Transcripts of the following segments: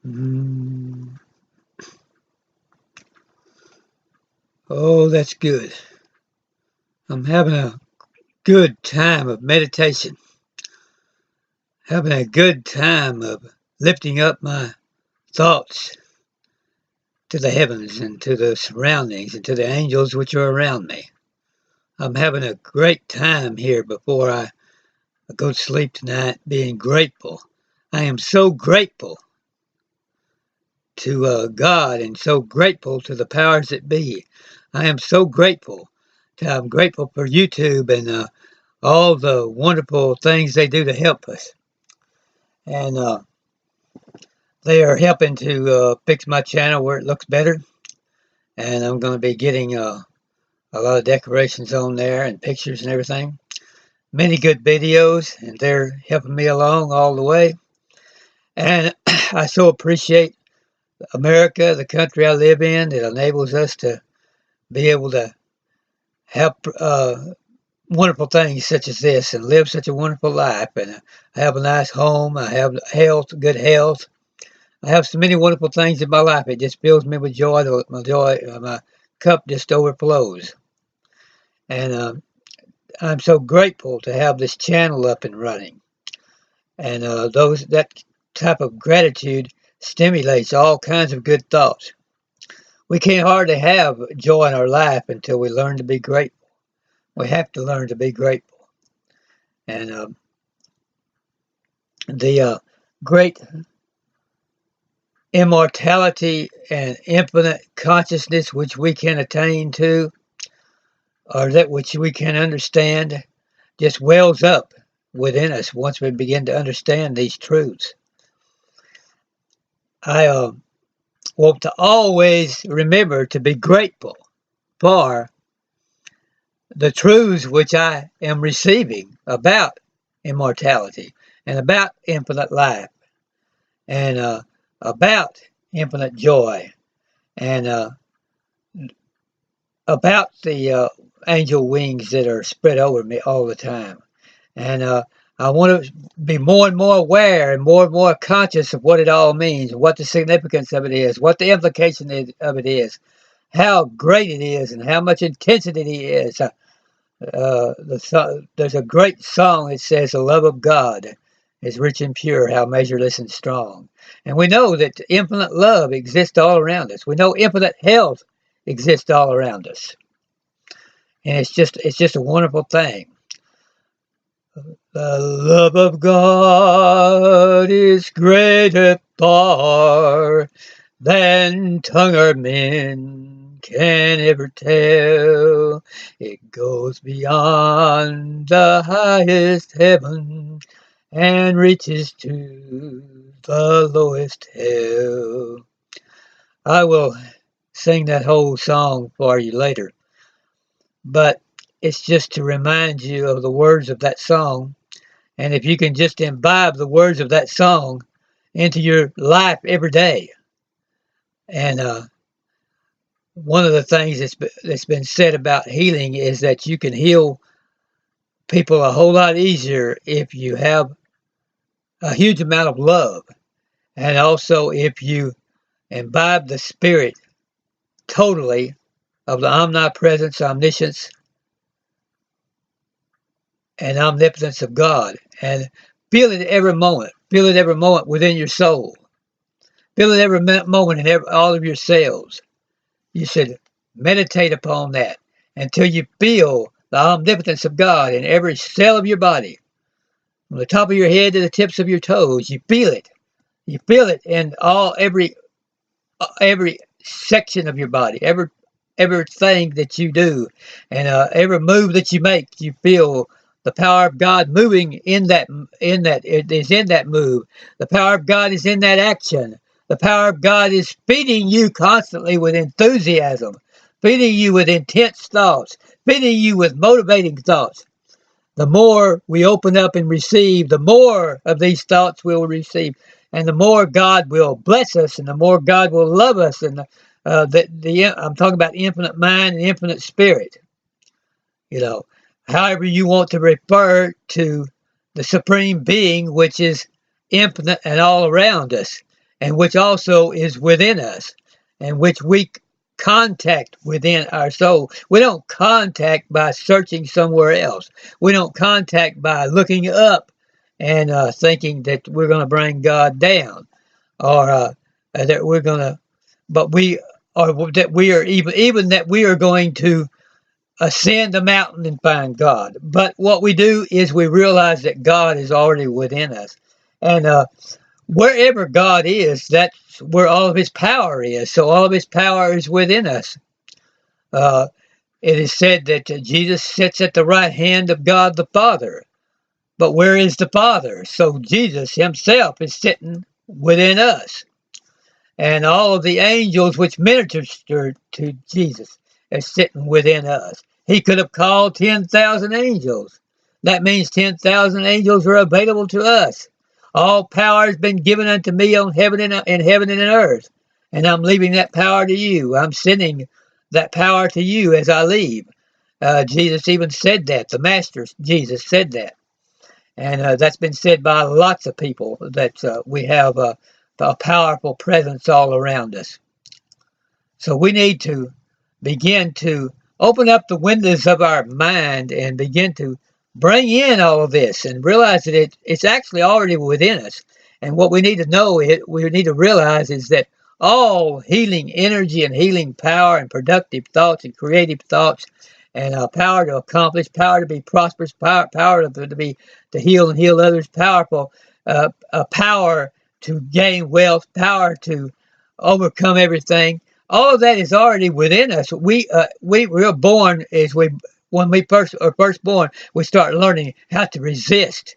Mm. Oh, that's good. I'm having a good time of meditation, having a good time of lifting up my thoughts to the heavens and to the surroundings and to the angels which are around me. I'm having a great time here before I go to sleep tonight, being grateful. I am so grateful to God and so grateful to the powers that be. I am so grateful. I'm grateful for YouTube and all the wonderful things they do to help us. And they are helping to fix my channel where it looks better. And I'm going to be getting a lot of decorations on there and pictures and everything. Many good videos, and they're helping me along all the way. And I so appreciate America, the country I live in, that enables us to be able to have wonderful things such as this and live such a wonderful life. And I have a nice home. I have health, good health. I have so many wonderful things in my life. It just fills me with joy. My cup just overflows. And I'm so grateful to have this channel up and running. And that type of gratitude stimulates all kinds of good thoughts. We can't hardly have joy in our life until we learn to be grateful. We have to learn to be grateful. And the great immortality and infinite consciousness which we can attain to, or that which we can understand, just wells up within us once we begin to understand these truths. I want to always remember to be grateful for the truths which I am receiving about immortality and about infinite life and about infinite joy and about the angel wings that are spread over me all the time. And I want to be more and more aware and more conscious of what it all means, what the significance of it is, what the implication of it is, how great it is, and how much intensity it is. There's a great song that says, "The love of God is rich and pure, how measureless and strong." And we know that infinite love exists all around us. We know infinite health exists all around us. And it's just a wonderful thing. The love of God is greater far than tongue or men can ever tell. It goes beyond the highest heaven and reaches to the lowest hell. I will sing that whole song for you later, but it's just to remind you of the words of that song. And if you can just imbibe the words of that song into your life every day. And one of the things that's been said about healing is that you can heal people a whole lot easier if you have a huge amount of love. And also if you imbibe the spirit totally of the omnipresence, omniscience, and omnipotence of God. And feel it every moment. Feel it every moment within your soul. Feel it every moment in all of your cells. You should meditate upon that until you feel the omnipotence of God in every cell of your body. From the top of your head to the tips of your toes, you feel it. You feel it in every section of your body, everything that you do, and every move that you make. You feel the power of God moving in that. It is in that move. The power of God is in that action. The power of God is feeding you constantly with enthusiasm, feeding you with intense thoughts, feeding you with motivating thoughts. The more we open up and receive, the more of these thoughts we'll receive, and the more God will bless us, and the more God will love us. And I'm talking about infinite mind and infinite spirit. You know, however you want to refer to the supreme being, which is infinite and all around us. and which also is within us, and which we contact within our soul. We don't contact by searching somewhere else. We don't contact by looking up and thinking that we're going to bring God down, or that we're going to, but we, or that we are even that we are going to ascend the mountain and find God. But what we do is we realize that God is already within us, and wherever God is, that's where all of His power is. So all of His power is within us. Uh, it is said that Jesus sits at the right hand of God the Father. But where is the Father? So Jesus Himself is sitting within us. And all of the angels which ministered to Jesus are sitting within us. He could have called 10,000 angels. That means 10,000 angels are available to us. All power has been given unto me on heaven and in heaven and in earth. And I'm leaving that power to you. I'm sending that power to you as I leave. Jesus even said that. The Master, Jesus, said that. And that's been said by lots of people, that we have a powerful presence all around us. So we need to begin to open up the windows of our mind and begin to bring in all of this and realize that it's actually already within us. And what we need to know, we need to realize, is that all healing energy and healing power and productive thoughts and creative thoughts and power to accomplish, power to be prosperous, power to heal and heal others, powerful power to gain wealth, power to overcome everything. All of that is already within us. We're born as when we first are first born, we start learning how to resist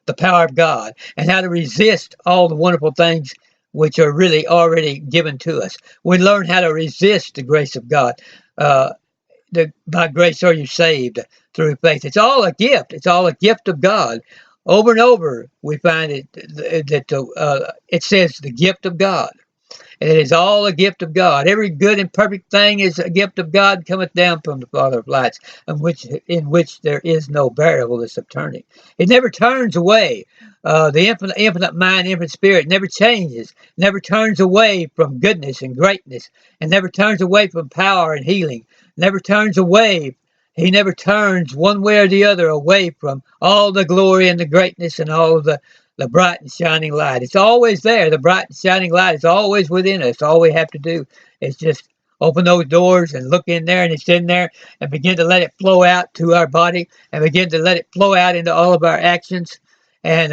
the power of God and how to resist all the wonderful things which are really already given to us. We learn how to resist the grace of God. By grace are you saved through faith. It's all a gift. It's all a gift of God. Over and over, we find it says the gift of God. And it is all a gift of God. Every good and perfect thing is a gift of God, cometh down from the Father of lights, in which there is no variableness of turning. It never turns away. The infinite mind, infinite spirit never changes, never turns away from goodness and greatness, and never turns away from power and healing, never turns away. He never turns one way or the other away from all the glory and the greatness and all of the bright and shining light. It's always there. The bright and shining light is always within us. All we have to do is just open those doors and look in there, and it's in there, and begin to let it flow out to our body and begin to let it flow out into all of our actions. And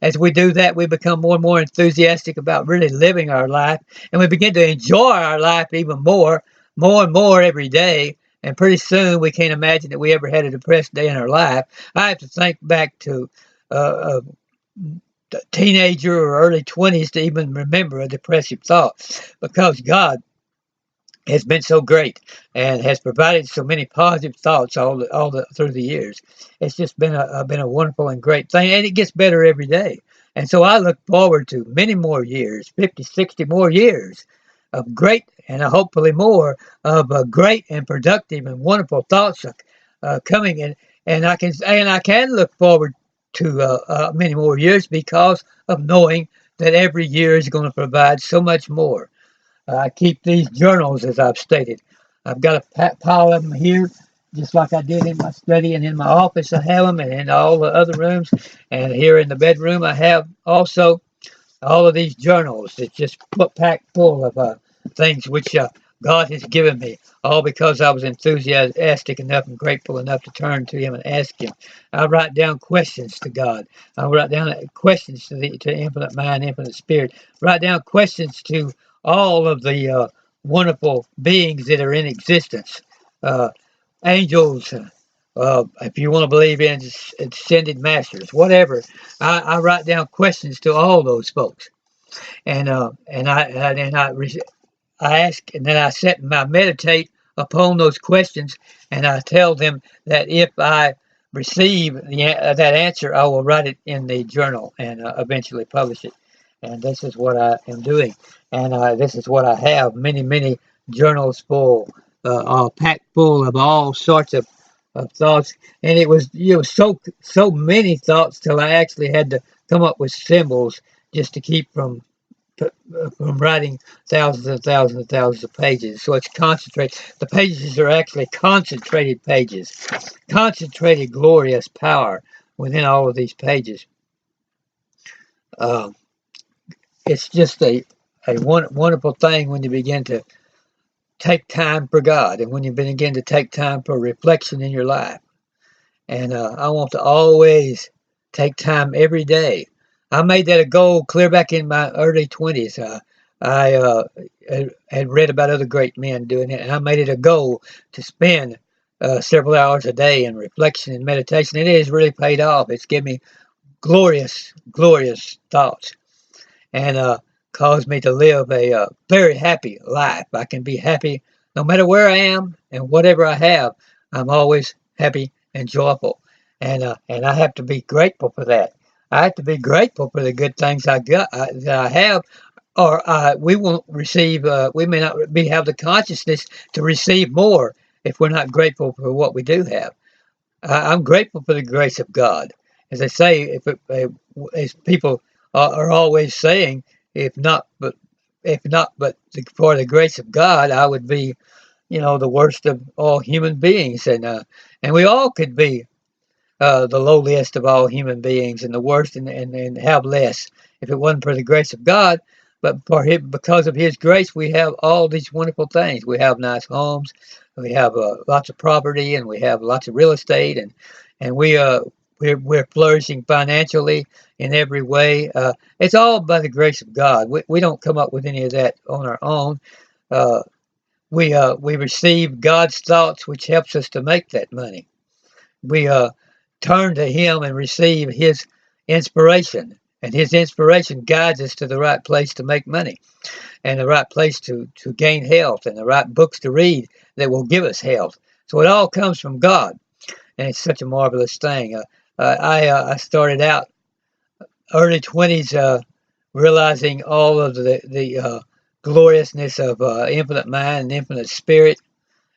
as we do that, we become more and more enthusiastic about really living our life, and we begin to enjoy our life even more and more every day. And pretty soon we can't imagine that we ever had a depressed day in our life. I have to think back to teenager or early 20s to even remember a depressive thought, because God has been so great and has provided so many positive thoughts through the years. It's just been a wonderful and great thing, and it gets better every day. And so I look forward to many more years, 50, 60 more years of great, and hopefully more of great and productive and wonderful thoughts coming in. And I can look forward to many more years, because of knowing that every year is going to provide so much more. I keep these journals, as I've stated. I've got a pile of them here, just like I did in my study, and in my office I have them, and in all the other rooms, and here in the bedroom I have also all of these journals. It's just packed full of things which God has given me, all because I was enthusiastic enough and grateful enough to turn to Him and ask Him. I write down questions to God. I write down questions to Infinite Mind, Infinite Spirit. Write down questions to all of the wonderful beings that are in existence, angels. If you want to believe in ascended masters, whatever, I write down questions to all those folks, and I ask, and then I sit and I meditate upon those questions, and I tell them that if I receive that answer, I will write it in the journal and eventually publish it. And this is what I am doing, and this is what I have: many journals full, packed full of all sorts of thoughts. And it was so many thoughts till I actually had to come up with symbols just to keep from from writing thousands and thousands and thousands of pages. So it's concentrated. The pages are actually concentrated pages, concentrated glorious power within all of these pages. Um, it's just a wonderful thing when you begin to take time for God and when you begin to take time for reflection in your life. And I want to always take time every day. I made that a goal clear back in my early 20s. I had read about other great men doing it, and I made it a goal to spend several hours a day in reflection and meditation. And it has really paid off. It's given me glorious, glorious thoughts and caused me to live a very happy life. I can be happy no matter where I am and whatever I have. I'm always happy and joyful, and I have to be grateful for that. I have to be grateful for the good things I got that I have, or we won't receive. We may not have the consciousness to receive more if we're not grateful for what we do have. I'm grateful for the grace of God. As I say, as people are always saying, if not, but for the grace of God, I would be, the worst of all human beings, and we all could be the lowliest of all human beings and the worst and have less if it wasn't for the grace of God. But for him, because of His grace, we have all these wonderful things. We have nice homes, we have lots of property, and we have lots of real estate, and we're flourishing financially in every way. It's all by the grace of God. We don't come up with any of that on our own. Uh, we receive God's thoughts, which helps us to make that money. We turn to Him and receive His inspiration. And His inspiration guides us to the right place to make money and the right place to gain health and the right books to read that will give us health. So it all comes from God. And it's such a marvelous thing. I started out early 20s realizing all of the gloriousness of infinite mind and infinite spirit.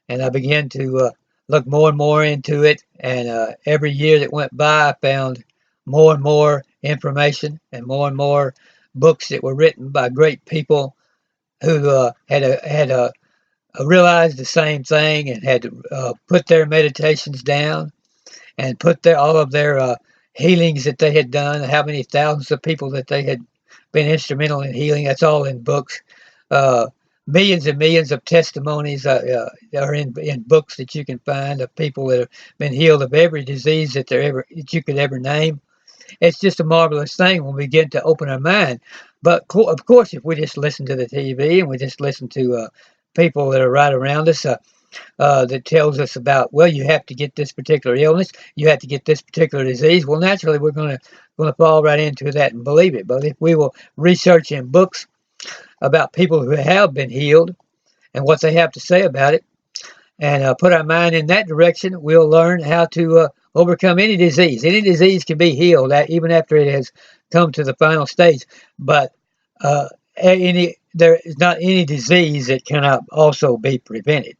And I began to look more and more into it. And every year that went by, I found more and more information and more books that were written by great people who had realized the same thing and had put their meditations down and put all of their healings that they had done, how many thousands of people that they had been instrumental in healing. That's all in books. Uh, Millions and millions of testimonies are in books that you can find of people that have been healed of every disease that you could ever name. It's just a marvelous thing when we get to open our mind. But of course, if we just listen to the TV and we just listen to people that are right around us, that tells us about, well, you have to get this particular illness, you have to get this particular disease. Well, naturally, we're going to fall right into that and believe it. But if we will research in books about people who have been healed and what they have to say about it, and put our mind in that direction, we'll learn how to overcome any disease. Any disease can be healed even after it has come to the final stage. But there is not any disease that cannot also be prevented.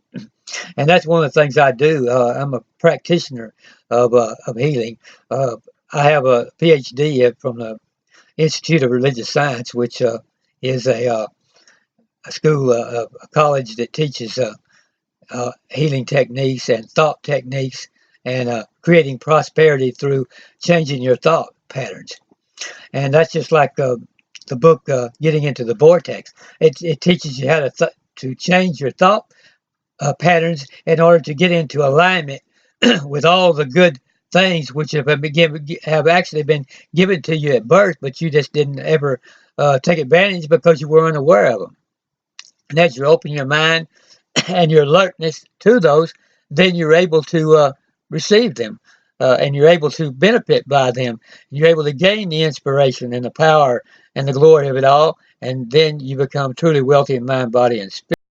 And that's one of the things I do. I'm a practitioner of healing. I have a PhD from the Institute of Religious Science, which is a school, a college that teaches healing techniques and thought techniques and creating prosperity through changing your thought patterns. And that's just like the book Getting into the Vortex. It teaches you how to change your thought patterns in order to get into alignment with all the good things which have actually been given to you at birth, but you just didn't ever take advantage because you were unaware of them. And as you open your mind and your alertness to those, then you're able to receive them. And you're able to benefit by them. You're able to gain the inspiration and the power and the glory of it all. And then you become truly wealthy in mind, body, and spirit.